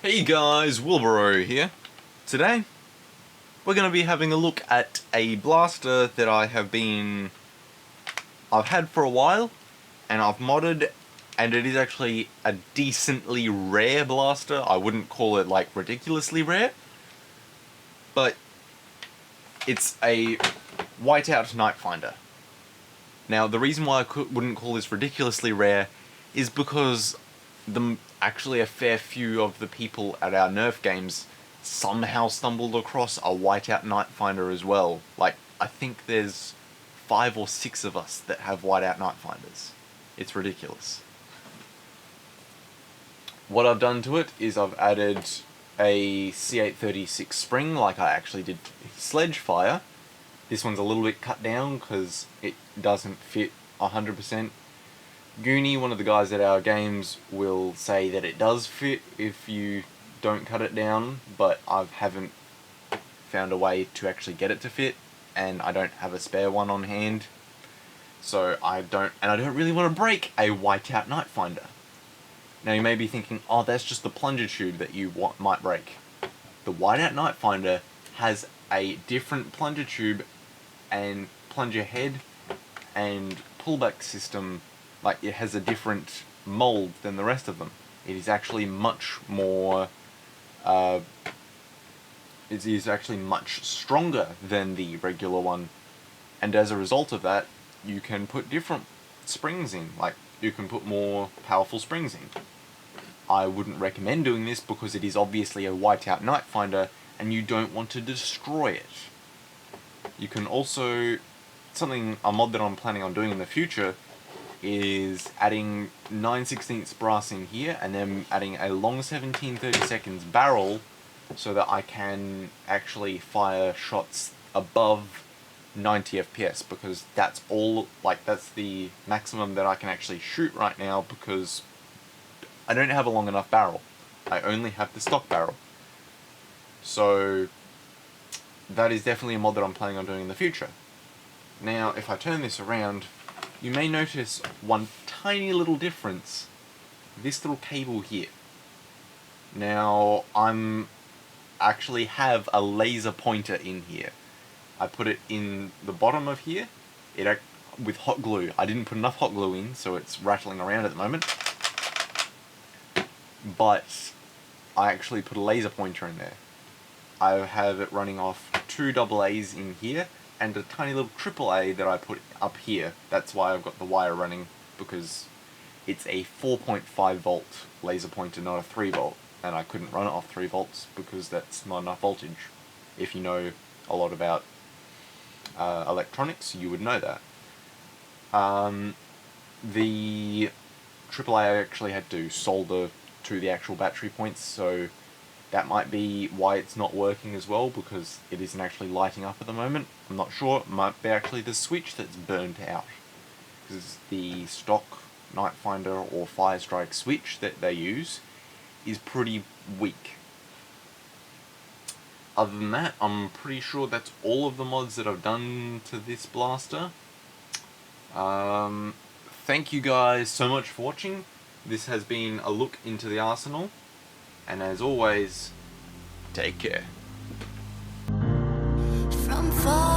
Hey guys, Wilbero here. Today, we're going to be having a look at a blaster that I've had for a while, and I've modded, and it is actually a decently rare blaster. I wouldn't call it like ridiculously rare, but it's a Whiteout Nitefinder. Now, the reason why I wouldn't call this ridiculously rare is because actually a fair few of the people at our Nerf games somehow stumbled across a Whiteout Nitefinder as well. Like, I think there's 5 or 6 of us that have Whiteout Nitefinders. It's ridiculous. What I've done to it is I've added a C836 spring like I actually did Sledgefire. This one's a little bit cut down because it doesn't fit 100%. Goonie, one of the guys at our games, will say that it does fit if you don't cut it down, but I haven't found a way to actually get it to fit, and I don't have a spare one on hand, so I don't really want to break a Whiteout Nitefinder. Now you may be thinking, oh, that's just the plunger tube that you might break. The Whiteout Nitefinder has a different plunger tube and plunger head and pullback system. Like, it has a different mold than the rest of them. It is actually much more, it is actually much stronger than the regular one, and as a result of that, you can put different springs in. Like, you can put more powerful springs in. I wouldn't recommend doing this because it is obviously a Whiteout Nitefinder, and you don't want to destroy it. You can also, a mod that I'm planning on doing in the future is adding 9/16 brass in here, and then adding a long 17/32 barrel so that I can actually fire shots above 90 FPS, because that's the maximum that I can actually shoot right now, because I don't have a long enough barrel. I only have the stock barrel. So that is definitely a mod that I'm planning on doing in the future. Now, if I turn this around, you may notice one tiny little difference. This little cable here. Now, actually have a laser pointer in here. I put it in the bottom of here, with hot glue. I didn't put enough hot glue in, so it's rattling around at the moment. But I actually put a laser pointer in there. I have it running off 2 AA's in here, and a tiny little AAA that I put up here. That's why I've got the wire running, because it's a 4.5 volt laser pointer, not a 3 volt, and I couldn't run it off 3 volts because that's not enough voltage. If you know a lot about electronics, you would know that. The AAA I actually had to solder to the actual battery points, so that might be why it's not working as well, because it isn't actually lighting up at the moment. I'm not sure. It might be actually the switch that's burnt out, because the stock Nitefinder or Firestrike switch that they use is pretty weak. Other than that, I'm pretty sure that's all of the mods that I've done to this blaster. Thank you guys so much for watching. This has been a look into the arsenal, and as always, take care. From far